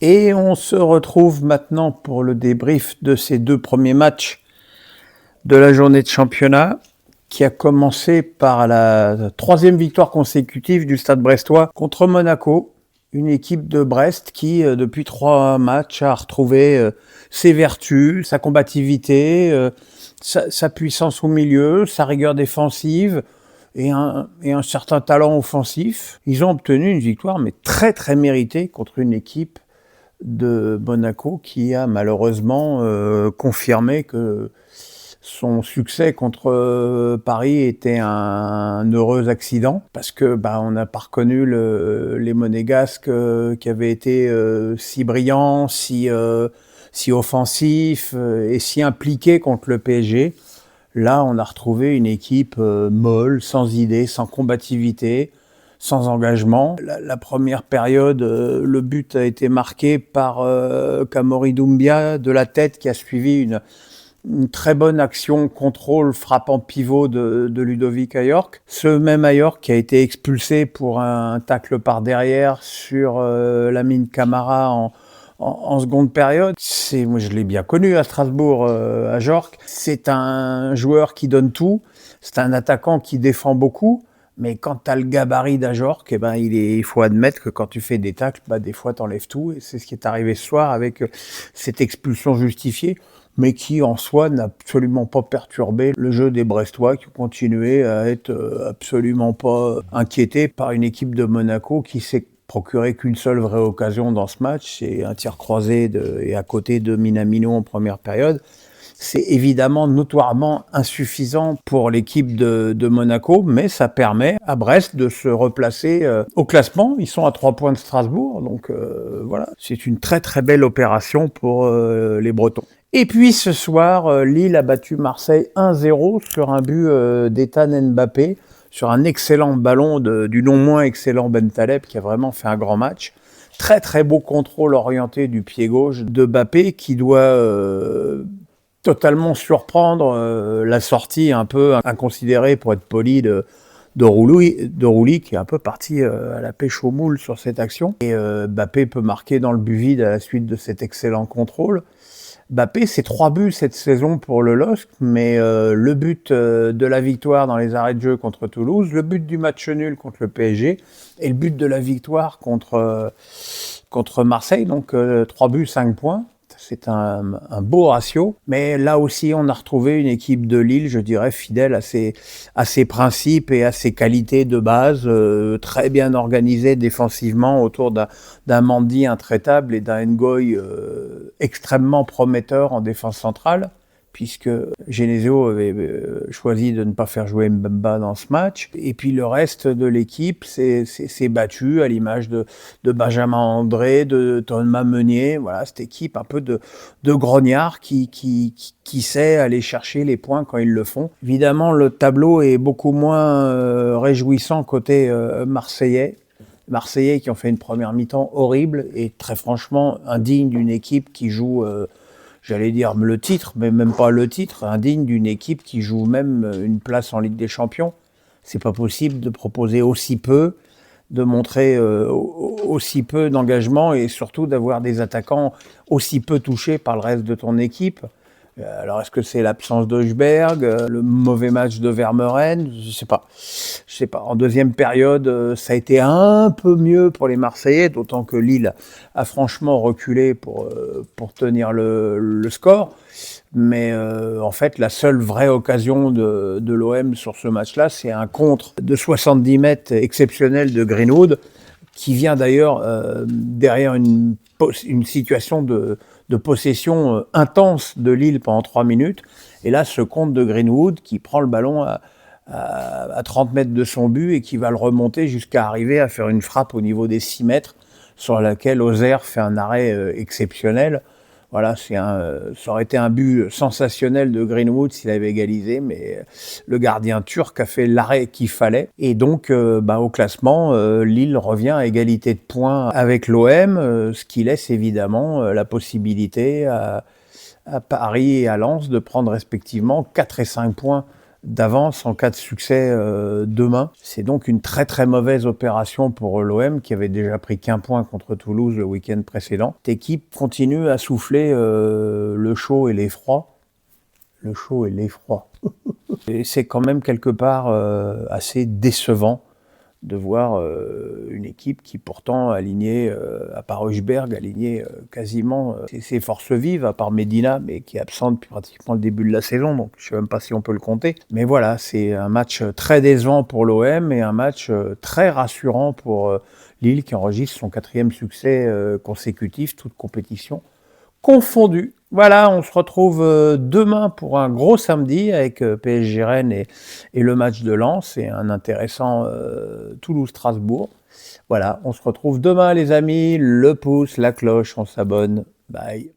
Et on se retrouve maintenant pour le débrief de ces deux premiers matchs de la journée de championnat, qui a commencé par la troisième victoire consécutive du Stade brestois contre Monaco, une équipe de Brest qui, depuis 3 matchs, a retrouvé ses vertus, sa combativité, sa puissance au milieu, sa rigueur défensive et un certain talent offensif. Ils ont obtenu une victoire, mais très très méritée, contre une équipe de Monaco qui a malheureusement confirmé que son succès contre Paris était un heureux accident, parce que on n'a pas reconnu les Monégasques qui avaient été si brillants, si offensifs et si impliqués contre le PSG. Là, on a retrouvé une équipe molle, sans idée, sans combativité, sans engagement. La première période, le but a été marqué par Kamori Doumbia de la tête, qui a suivi une très bonne action contrôle frappant pivot de Ludovic Ayork. Ce même Ayork qui a été expulsé pour un tacle par derrière sur Lamine Camara en seconde période. Moi, je l'ai bien connu à Strasbourg, à Jorque. C'est un joueur qui donne tout. C'est un attaquant qui défend beaucoup. Mais quand tu as le gabarit d'Ajorque, il faut admettre que quand tu fais des tacles, des fois tu enlèves tout. Et c'est ce qui est arrivé ce soir avec cette expulsion justifiée, mais qui en soi n'a absolument pas perturbé le jeu des Brestois, qui ont continué à être absolument pas inquiétés par une équipe de Monaco qui s'est procuré qu'une seule vraie occasion dans ce match. C'est un tir croisé et à côté de Minamino en première période. C'est évidemment notoirement insuffisant pour l'équipe de Monaco, mais ça permet à Brest de se replacer au classement. Ils sont à 3 points de Strasbourg, donc voilà. C'est une très très belle opération pour les Bretons. Et puis ce soir, Lille a battu Marseille 1-0 sur un but d'Ethan Mbappé, sur un excellent ballon du non moins excellent Bentaleb, qui a vraiment fait un grand match. Très très beau contrôle orienté du pied gauche de Mbappé, qui doit totalement surprendre la sortie un peu inconsidérée, pour être poli, de Rouli, qui est un peu parti à la pêche aux moules sur cette action. Et Mbappé peut marquer dans le but vide à la suite de cet excellent contrôle. Mbappé, c'est 3 buts cette saison pour le LOSC, mais le but de la victoire dans les arrêts de jeu contre Toulouse, le but du match nul contre le PSG et le but de la victoire contre Marseille, donc 3 buts, 5 points. C'est un beau ratio, mais là aussi on a retrouvé une équipe de Lille, je dirais, fidèle à ses principes et à ses qualités de base, très bien organisée défensivement autour d'un Mendy intraitable et d'un Ngoy extrêmement prometteur en défense centrale, puisque Genesio avait choisi de ne pas faire jouer Mbemba dans ce match. Et puis le reste de l'équipe s'est battu, à l'image de Benjamin André, de Thomas Meunier. Voilà, cette équipe un peu de grognards qui sait aller chercher les points quand ils le font. Évidemment, le tableau est beaucoup moins réjouissant côté marseillais. Marseillais qui ont fait une première mi-temps horrible et très franchement indigne d'une équipe qui joue... j'allais dire le titre, mais même pas le titre, indigne d'une équipe qui joue même une place en Ligue des Champions. C'est pas possible de proposer aussi peu, de montrer aussi peu d'engagement et surtout d'avoir des attaquants aussi peu touchés par le reste de ton équipe. Alors, est-ce que c'est l'absence d'Hojberg, le mauvais match de Vermeuren? Je sais pas. En deuxième période, ça a été un peu mieux pour les Marseillais, d'autant que Lille a franchement reculé pour tenir le score. Mais en fait, la seule vraie occasion de l'OM sur ce match-là, c'est un contre de 70 mètres exceptionnel de Greenwood, qui vient d'ailleurs derrière une situation de possession intense de Lille pendant 3 minutes. Et là, ce contre de Greenwood qui prend le ballon à 30 mètres de son but et qui va le remonter jusqu'à arriver à faire une frappe au niveau des 6 mètres sur laquelle Ozer fait un arrêt exceptionnel. Voilà, ça aurait été un but sensationnel de Greenwood s'il avait égalisé, mais le gardien turc a fait l'arrêt qu'il fallait. Et donc, au classement, Lille revient à égalité de points avec l'OM, ce qui laisse évidemment la possibilité à Paris et à Lens de prendre respectivement 4 et 5 points d'avance en cas de succès demain. C'est donc une très très mauvaise opération pour l'OM qui avait déjà pris qu'un point contre Toulouse le week-end précédent. Cette équipe continue à souffler le chaud et l'effroi. Le chaud et l'effroi. Et c'est quand même quelque part assez décevant de voir une équipe qui pourtant alignait, à part Hojbjerg, alignait quasiment ses forces vives, à part Medina, mais qui est absent depuis pratiquement le début de la saison, donc je ne sais même pas si on peut le compter. Mais voilà, c'est un match très décevant pour l'OM et un match très rassurant pour Lille qui enregistre son 4e succès consécutif, toute compétition confondue. Voilà, on se retrouve demain pour un gros samedi avec PSG Rennes et le match de Lens et un intéressant Toulouse-Strasbourg. Voilà, on se retrouve demain les amis, le pouce, la cloche, on s'abonne. Bye.